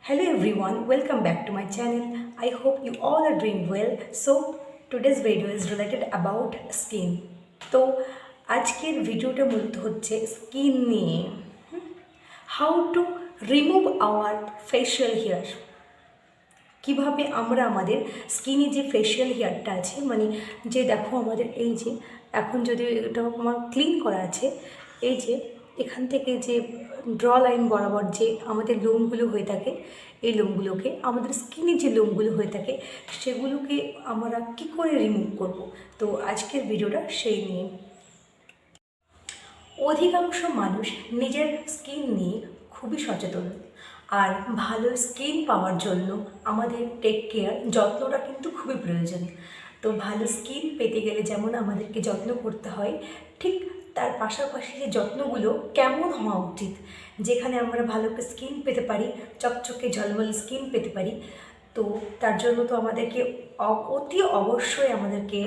Hello everyone, welcome back to my channel. I hope you all are doing well. So today's video is related about skin. তো আজকের ভিডিওটা মূলত হচ্ছে skin নিয়ে how to remove our facial hair. কিভাবে আমরা আমাদের স্কিনে যে ফেশিয়াল হেয়ারটা আছে মানে যে দেখো আমাদের এই যে এখন যদি এটা আমার ক্লিন করা আছে, এই যে এখান থেকে যে ড্র লাইন বরাবর যে আমাদের লোমগুলো হয়ে থাকে, এই লোমগুলোকে আমাদের স্কিনে যে লোমগুলো হয়ে থাকে সেগুলোকে আমরা কি করে রিমুভ করব। তো আজকের ভিডিওটা সেই নিয়ে। অধিকাংশ মানুষ নিজের স্কিন নিয়ে খুবই সচেতন, আর ভালো স্কিন পাওয়ার জন্য আমাদের টেক কেয়ার যত্নটা কিন্তু খুবই প্রয়োজন। তো ভালো স্কিন পেতে গেলে যেমন আমাদেরকে যত্ন করতে হয়, ঠিক তার পাশাপাশি যে যত্নগুলো কেমন হওয়া উচিত, যেখানে আমরা ভালো একটা স্কিন পেতে পারি, চকচকে ঝলমলে স্কিন পেতে পারি, তো তার জন্য তো আমাদেরকে অতি অবশ্যই আমাদেরকে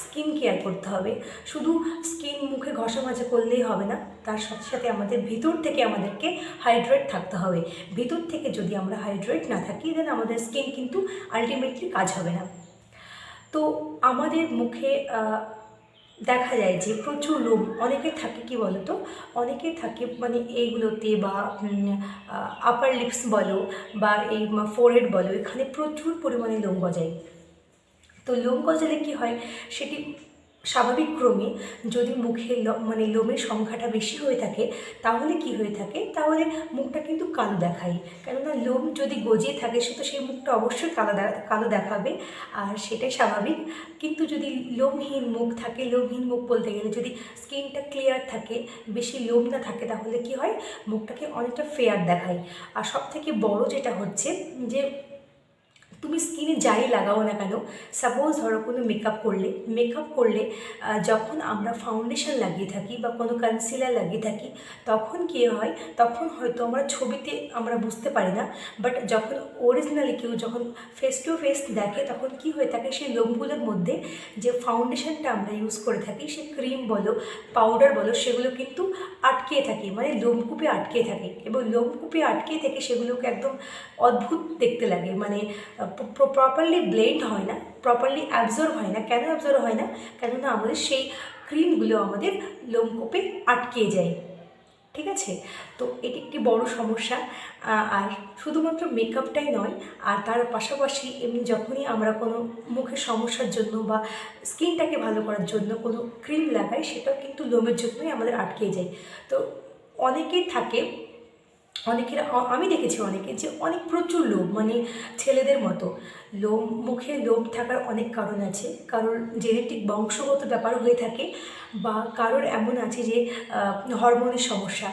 স্কিন কেয়ার করতে হবে। শুধু স্কিন মুখে ঘষা মাজা করলেই হবে না, তার সাথে সাথে আমাদের ভিতর থেকে আমাদেরকে হাইড্রেট থাকতে হবে। ভিতর থেকে যদি আমরা হাইড্রেট না থাকি দেন আমাদের স্কিন কিন্তু আলটিমেটলি কাজ হবে না। তো আমাদের মুখে দেখা যায় যে প্রচুর লোম অনেকের থাকে, কি বলো তো, অনেকের থাকে মানে এইগুলোতে বা আপার লিপস বলো বা এই ফোরহেড বলো, এখানে প্রচুর পরিমাণে লোম গজায়। তো লোম গজালে কী হয়, সেটি স্বাভাবিক ক্রমে যদি মুখে মানে লোমের সংখ্যাটা বেশি হয়ে থাকে তাহলে কি হয়ে থাকে, তাহলে মুখটা কিন্তু কালো দেখায়। কেননা লোম যদি গজিয়ে থাকে সে তো সেই মুখটা অবশ্যই কালো দেখাবে, আর সেটাই স্বাভাবিক। কিন্তু যদি লোমহীন মুখ থাকে, লোমহীন মুখ বলতে গেলে যদি স্কিনটা ক্লিয়ার থাকে, বেশি লোম না থাকে, তাহলে কি হয়, মুখটাকে অনেকটা ফেয়ার দেখায়। আর সবথেকে বড় যেটা হচ্ছে যে তুমি স্কিনে যাই লাগাও না কেন, সাপোজ ধরো কোনো মেকআপ করলে যখন আমরা ফাউন্ডেশন লাগিয়ে থাকি বা কোনো কনসিলার লাগিয়ে থাকি, তখন কী হয়, তখন হয়তো আমরা ছবিতে আমরা বুঝতে পারি না, বাট যখন অরিজিনালি কেউ যখন ফেস টু ফেস দেখে তখন কি হয়ে থাকে, সেই লোমগুলোর মধ্যে যে ফাউন্ডেশনটা আমরা ইউজ করে থাকি, সে ক্রিম বলো পাউডার বলো, সেগুলো কিন্তু আটকে থাকে, মানে লোমকূপে আটকে থাকে, এবং লোমকূপে আটকে থেকে সেগুলোকে একদম অদ্ভুত দেখতে লাগে, মানে প্রপারলি ব্লেন্ড হয় না, প্রপারলি অ্যাবজর্ব হয় না। কেন অ্যাবজর্ব হয় না, কেননা আমাদের সেই ক্রিমগুলো আমাদের লোমকূপে আটকে যায়। ঠিক আছে, তো এটি একটি বড় সমস্যা। আর শুধুমাত্র মেকআপটাই নয়, আর তার পাশাপাশি এমনি যখনই আমরা কোনো মুখের সমস্যার জন্য বা স্কিনটাকে ভালো করার জন্য কোনো ক্রিম লাগাই, সেটাও কিন্তু লোমের জন্যই আমাদের আটকে যায়। তো অনেকেই থাকে, অনেকের আমি দেখেছি অনেকে যে অনেক প্রচুর লোম, মানে ছেলেদের মতো লোম, মুখে লোম থাকার অনেক কারণ আছে। কারোর জেনেটিক বংশগত ব্যাপার হয়ে থাকে, বা কারোর এমন আছে যে হরমোনের সমস্যা,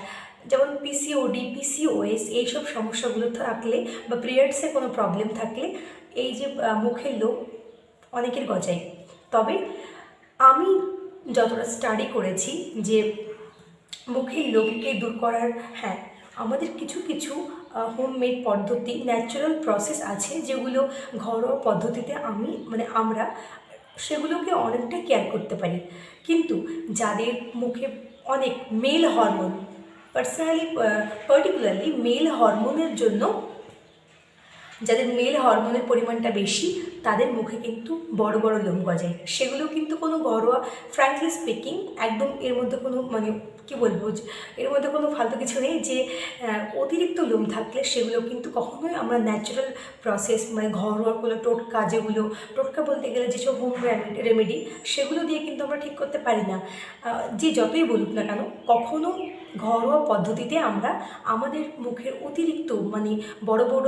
যেমন পিসিওএস, এইসব সমস্যাগুলো থাকলে বা পিরিয়ডসে কোনো প্রবলেম থাকলে এই যে মুখের লোম অনেকের গজায়। তবে আমি যতটা স্টাডি করেছি যে মুখের লোমকে দূর করার, হ্যাঁ, আমাদের কিছু কিছু হোমমেড পদ্ধতি, ন্যাচারাল প্রসেস আছে যেগুলো ঘরোয়া পদ্ধতিতে আমরা সেগুলোকে অনেকটা কেয়ার করতে পারি। কিন্তু যাদের মুখে অনেক মেল হরমোন, পার্টিকুলারলি মেল হরমোনের জন্য, যাদের মেল হরমোনের পরিমাণটা বেশি, তাদের মুখে কিন্তু বড় বড় লোম গজায়। সেগুলো কিন্তু কোনো ঘরোয়া, ফ্র্যাঙ্কলি স্পিকিং, একদম এর মধ্যে কোনো মানে কী বলবো, এর মধ্যে কোনো ফালতু কিছু নেই যে অতিরিক্ত লোম থাকলে সেগুলো কিন্তু কখনোই আমরা ন্যাচারাল প্রসেস, মানে ঘরোয়া কোনো টোটকা, যেগুলো টোটকা বলতে গেলে যেসব হোম রেমেডি, সেগুলো দিয়ে কিন্তু আমরা ঠিক করতে পারি না। যে যতই বলুক না কেন, কখনো ঘরোয়া পদ্ধতিতে আমরা আমাদের মুখের অতিরিক্ত মানে বড় বড়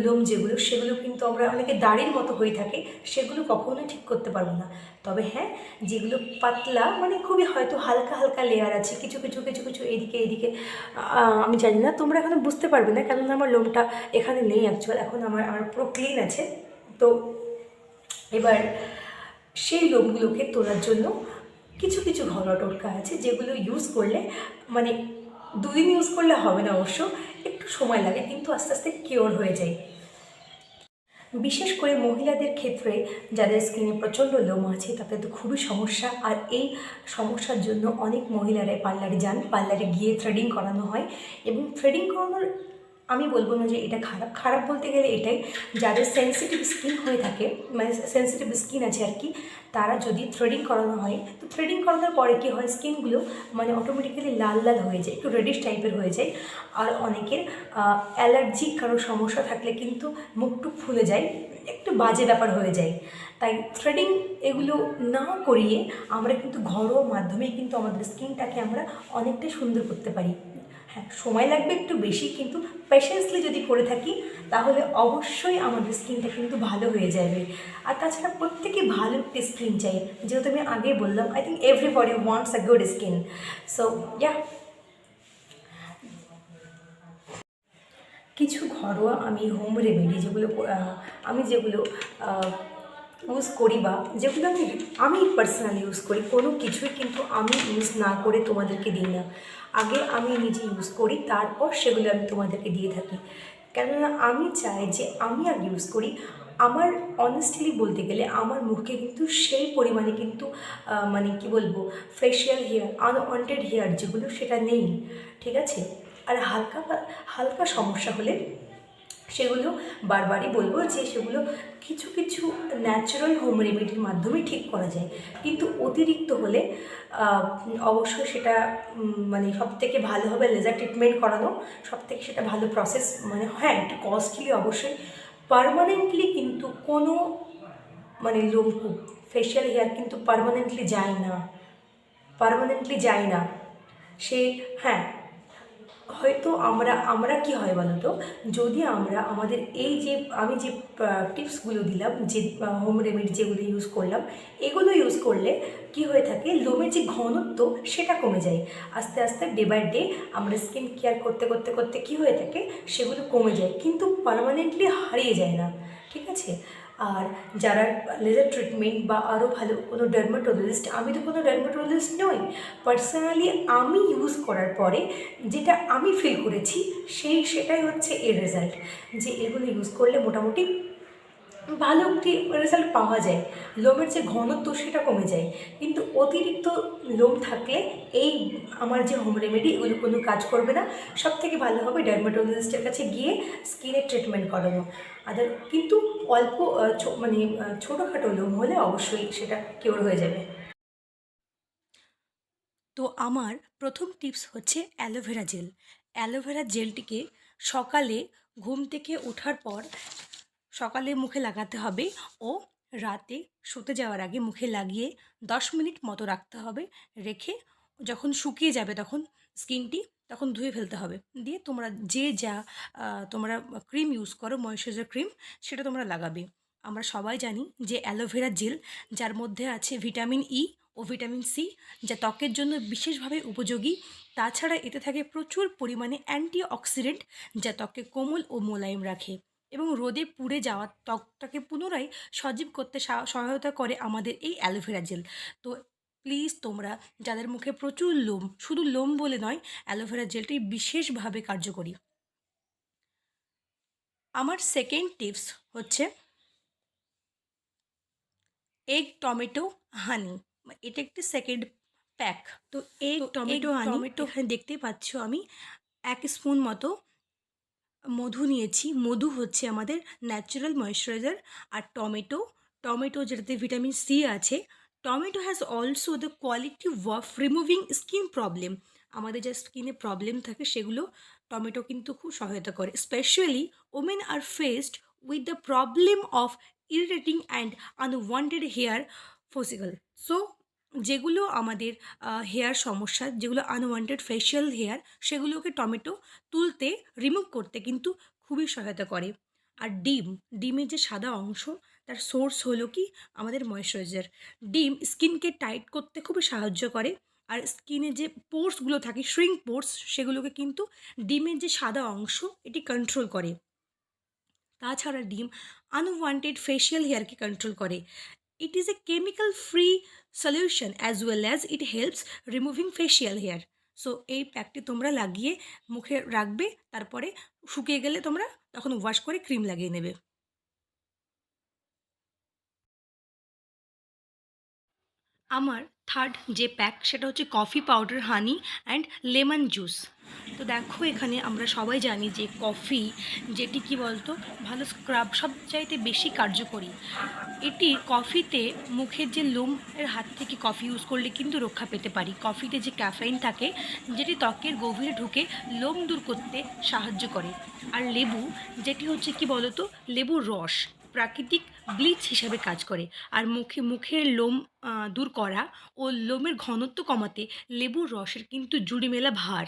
লোম যেগুলো, সেগুলো কিন্তু আমরা অনেকে দাড়ির মতো হয়ে থাকে, সেগুলো কখনোই ঠিক করতে পারবো না। তবে হ্যাঁ, যেগুলো পাতলা, মানে খুবই হয়তো হালকা হালকা লেয়ার আছে, কিছু কিছু কিছু কিছু এদিকে আমি জানি না, তোমরা এখানে বুঝতে পারবে না, কেননা আমার লোমটা এখানে নেই অ্যাকচুয়াল, এখন আমার পুরো ক্লিন আছে। তো এবার সেই লোমগুলোকে তোলার জন্য কিছু কিছু ঘরোয়া টোটকা আছে, যেগুলো ইউজ করলে মানে দুদিন ইউজ করলে হবে না, অবশ্য একটু সময় লাগে, কিন্তু আস্তে আস্তে কিওর হয়ে যায়। বিশেষ করে মহিলাদের ক্ষেত্রে যাদের স্কিনে প্রচণ্ড লোম আছে তাদের তো খুবই সমস্যা। আর এই সমস্যার জন্য অনেক মহিলারাই পার্লারে যান, পার্লারে গিয়ে থ্রেডিং করানো হয়, এবং থ্রেডিং করানোর আমি বলবো না যে এটা খারাপ, খারাপ বলতে গেলে এটাই, যাদের সেন্সিটিভ স্কিন হয়ে থাকে, মানে সেন্সিটিভ স্কিন আছে আর কি, তারা যদি থ্রেডিং করানো হয়, তো থ্রেডিং করানোর পরে কী হয়, স্কিনগুলো মানে অটোমেটিক্যালি লাল লাল হয়ে যায়, একটু রেডিশ টাইপের হয়ে যায়। আর অনেকের অ্যালার্জিক কারো সমস্যা থাকলে কিন্তু মুখটুক ফুলে যায়, একটু বাজে ব্যাপার হয়ে যায়। তাই থ্রেডিং এগুলো না করিয়ে আমরা কিন্তু ঘরোয়া মাধ্যমেই কিন্তু আমাদের স্কিনটাকে আমরা অনেকটাই সুন্দর করতে পারি। হ্যাঁ, সময় লাগবে একটু বেশি, কিন্তু পেশেন্সলি যদি করে থাকি তাহলে অবশ্যই আমাদের স্কিনটা কিন্তু ভালো হয়ে যাবে। আর তাছাড়া প্রত্যেকে ভালো একটি স্কিন চাই, যেহেতু আমি আগে বললাম, I think everybody wants a good skin. So yeah, কিছু ঘরোয়া আমি হোম রেমেডি যেগুলো আমি যেগুলো ইউজ করি, বা যেগুলো আমি পার্সোনালি ইউজ করি, কোনো কিছুই কিন্তু আমি ইউজ না করে তোমাদেরকে দিই না। আগে আমি নিজে ইউজ করি, তারপর সেগুলো আমি তোমাদেরকে দিয়ে থাকি। কেননা আমি চাই যে আমি আগে ইউজ করি। আমার অনেস্টলি বলতে গেলে আমার মুখে কিন্তু সেই পরিমাণে কিন্তু মানে কি বলবো, ফেশিয়াল হেয়ার, আনওয়ান্টেড হেয়ার যেগুলো, সেটা নেই, ঠিক আছে। আর হালকা হালকা সমস্যা হলে সেগুলো বারবারই বলবো যে সেগুলো কিছু কিছু ন্যাচারাল হোম রেমেডির মাধ্যমে ঠিক করা যায়, কিন্তু অতিরিক্ত হলে অবশ্যই সেটা মানে সবথেকে ভালো হবে লেজার ট্রিটমেন্ট করানো, সবথেকে সেটা ভালো প্রসেস। মানে হ্যাঁ, একটু কস্টলি অবশ্যই। পার্মানেন্টলি কিন্তু কোনো মানে লোমকূপ, ফেশিয়াল হেয়ার কিন্তু পার্মানেন্টলি যায় না, পার্মানেন্টলি যায় না সে। হ্যাঁ, হয়তো আমরা আমরা কি হয় বলো তো, যদি আমরা আমাদের এই যে আমি যে টিপসগুলো দিলাম, যে হোম রেমেডি যেগুলো ইউজ করলাম, এগুলো ইউজ করলে কি হয়ে থাকে, লোমের যে ঘনত্ব সেটা কমে যায়। আস্তে আস্তে ডে বাই ডে আমরা স্কিন কেয়ার করতে করতে করতে কী হয়ে থাকে, সেগুলো কমে যায়, কিন্তু পার্মানেন্টলি হারিয়ে যায় না, ঠিক আছে। আর যারা লেজার ট্রিটমেন্ট বা আরও ভালো কোনো ডার্মাটোলজিস্ট, আমি তো কোনো ডার্মাটোলজিস্ট নই, পার্সোনালি আমি ইউজ করার পরে যেটা আমি ফিল করেছি সেটাই হচ্ছে এর রেজাল্ট, যে এগুলো ইউজ করলে মোটামুটি ভালো একটি রেজাল্ট পাওয়া যায়। লোমের যে ঘনত্ব সেটা কমে যায়, কিন্তু অতিরিক্ত লোম থাকলে এই আমার যে হোম রেমেডি এগুলো কোনো কাজ করবে না। সব থেকে ভালো হবে ডার্মাটোলজিস্টের কাছে গিয়ে স্কিনের ট্রিটমেন্ট করানো। কিন্তু অল্প মানে ছোটোখাটো লোম হলে অবশ্যই সেটা কিওর হয়ে যাবে। তো আমার প্রথম টিপস হচ্ছে অ্যালোভেরা জেল। অ্যালোভেরা জেলটিকে সকালে ঘুম থেকে ওঠার পর সকালে মুখে লাগাতে হবে, ও রাতে শুতে যাওয়ার আগে মুখে লাগিয়ে 10 মিনিট মতো রাখতে হবে। রেখে যখন শুকিয়ে যাবে তখন স্কিনটি, তখন ধুয়ে ফেলতে হবে। দিয়ে তোমরা যে যা তোমরা ক্রিম ইউজ করো, ময়েশ্চারাইজার ক্রিম, সেটা তোমরা লাগাবে। আমরা সবাই জানি যে অ্যালোভেরা জেল, যার মধ্যে আছে ভিটামিন ই ও ভিটামিন সি, যা ত্বকের জন্য বিশেষভাবে উপযোগী। তাছাড়া এতে থাকে প্রচুর পরিমাণে অ্যান্টিঅক্সিডেন্ট, যা ত্বককে কোমল ও মোলায়েম রাখে এবং রোদে পুড়ে যাওয়া ত্বকটাকে পুনরায় সজীব করতে সহায়তা করে আমাদের এই অ্যালোভেরা জেল। তো প্লিজ তোমরা যাদের মুখে প্রচুর লোম, শুধু লোম বলে নয়, অ্যালোভেরা জেলটি বিশেষভাবে কার্যকরী। আমার সেকেন্ড টিপস হচ্ছে এগ টমেটো হানি। এটা একটি সেকেন্ড প্যাক। তো এগ টমেটো হানি, এখানে দেখতে পাচ্ছ আমি 1 স্পুন মতো মধু নিয়েছি। মধু হচ্ছে আমাদের ন্যাচারাল ময়েশ্চারাইজার। আর টমেটো যেটাতে ভিটামিন সি আছে। Tomato has also the quality of removing skin problem. আমাদের যা স্কিনে প্রবলেম থাকে সেগুলো টমেটো কিন্তু খুব সহায়তা করে। Specially women are faced with the problem of irritating and unwanted hair follicle. So যেগুলো আমাদের হেয়ার সমস্যা, যেগুলো আনওয়ান্টেড ফেশিয়াল হেয়ার, সেগুলোকে টমেটো তুলতে, রিমুভ করতে কিন্তু খুবই সহায়তা করে। আর ডিমের যে সাদা অংশ, তার সোর্স হলো কি আমাদের ময়েশ্চারাইজার। ডিম স্কিনকে টাইট করতে খুবই সাহায্য করে। আর স্কিনে যে পোর্সগুলো থাকে, শ্রিঙ্ক পোর্স, সেগুলোকে কিন্তু ডিমের যে সাদা অংশ এটি কন্ট্রোল করে। তাছাড়া ডিম আনওয়ান্টেড ফেশিয়াল হেয়ারকে কন্ট্রোল করে। It is a chemical free solution as well as it helps removing facial hair. So এই প্যাকটি তোমরা লাগিয়ে মুখে রাখবে, তারপরে শুকিয়ে গেলে তোমরা তখন ওয়াশ করে ক্রিম লাগিয়ে নেবে। আমার থার্ড যে প্যাক সেটা হচ্ছে coffee powder, honey and lemon juice. তো দেখো এখানে আমরা সবাই জানি যে কফি, যেটি কি বলতো ভালো স্ক্রাব, সবচাইতে বেশি কার্যকরী। এটি কফিতে মুখের যে লোমের হাত থেকে কফি ইউজ করলে কিন্তু রক্ষা পেতে পারি। কফিতে যে ক্যাফেইন থাকে যেটি ত্বকের গভীরে ঢুকে লোম দূর করতে সাহায্য করে। আর লেবু, যেটি হচ্ছে কি বলতো লেবুর রস প্রাকৃতিক ব্লিচ হিসাবে কাজ করে। আর মুখের লোম দূর করা ও লোমের ঘনত্ব কমাতে লেবুর রসের কিন্তু জুড়ি মেলা ভার।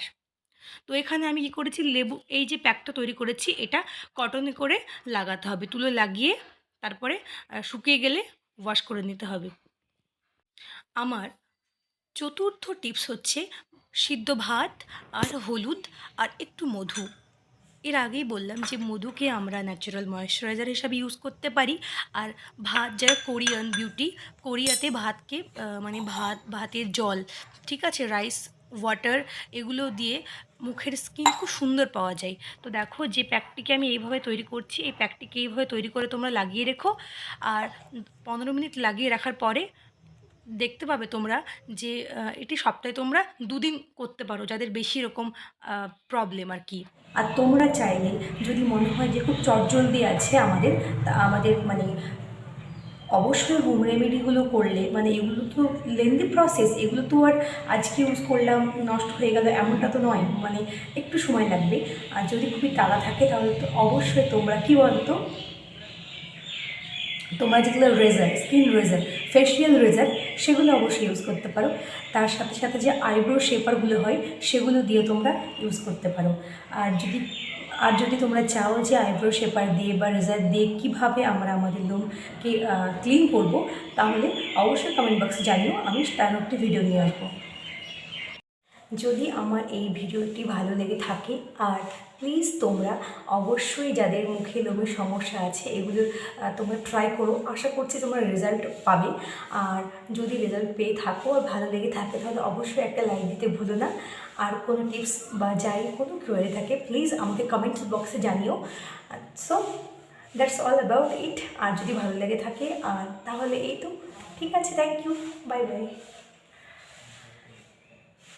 তো এখানে আমি কি করেছি, লেবু এই যে প্যাকটা তৈরি করেছি এটা কটনে করে লাগাতে হবে, তুলো লাগিয়ে তারপরে শুকিয়ে গেলে ওয়াশ করে নিতে হবে। আমার চতুর্থ টিপস হচ্ছে সিদ্ধ ভাত আর হলুদ আর একটু মধু। এর আগেই বললাম যে মধুকে আমরা ন্যাচারাল ময়েশ্চারাইজার হিসাবে ইউজ করতে পারি। আর ভাত, যারা কোরিয়ান বিউটি, কোরিয়াতে ভাতকে মানে ভাতের জল, ঠিক আছে, রাইস ওয়াটার, এগুলো দিয়ে মুখের স্কিন খুব সুন্দর পাওয়া যায়। তো দেখো যে প্যাকটিকে আমি এইভাবে তৈরি করছি, এই প্যাকটিকে এইভাবে তৈরি করে তোমরা লাগিয়ে রেখো। আর 15 মিনিট লাগিয়ে রাখার পরে দেখতে পাবে তোমরা যে এটি সপ্তাহে তোমরা 2 দিন করতে পারো, যাদের বেশি এরকম প্রবলেম আর কি। আর তোমরা চাইলে যদি মনে হয় যে খুব চটজলদি আছে আমাদের, তা আমাদের মানে অবশ্যই হোম রেমেডিগুলো করলে, মানে এগুলো তো লেন্দি প্রসেস, এগুলো তো আর আজকে ইউজ করলাম নষ্ট হয়ে গেল এমনটা তো নয়, মানে একটু সময় লাগবে। আর যদি খুবই তাড়া থাকে তাহলে তো অবশ্যই তোমরা কী বলতো, তোমরা যেগুলো রেজার, স্কিন রেজার, ফেশিয়াল রেজার, সেগুলো অবশ্যই ইউজ করতে পারো। তার সাথে সাথে যে আইব্রো শেপারগুলো হয় সেগুলো দিয়ে তোমরা ইউজ করতে পারো। আর যদি তোমরা চাও যে আইব্রো শেপার দিয়ে বা রেজার দিয়ে কীভাবে আমরা আমাদের লোমকে ক্লিন করব, তাহলে অবশ্যই কমেন্ট বক্সে জানিও, আমি তার একটি ভিডিও নিয়ে আসবো। যদি আমার এই ভিডিওটি ভালো লেগে থাকে, আর প্লিজ তোমরা অবশ্যই যাদের মুখে লোমের সমস্যা আছে এগুলো তোমরা ট্রাই করো, আশা করছি তোমরা রেজাল্ট পাবে। আর যদি রেজাল্ট পেয়ে থাকো আর ভালো লেগে থাকে তাহলে অবশ্যই একটা লাইক দিতে ভুলো না। আর কোনো টিপস বা যাই কোনো কোয়েরি থাকে প্লিজ আমাকে কমেন্টস বক্সে জানিও। So that's all about it. আর যদি ভালো লেগে থাকে আর তাহলে এই তো ঠিক আছে, থ্যাংক ইউ, বাই বাই।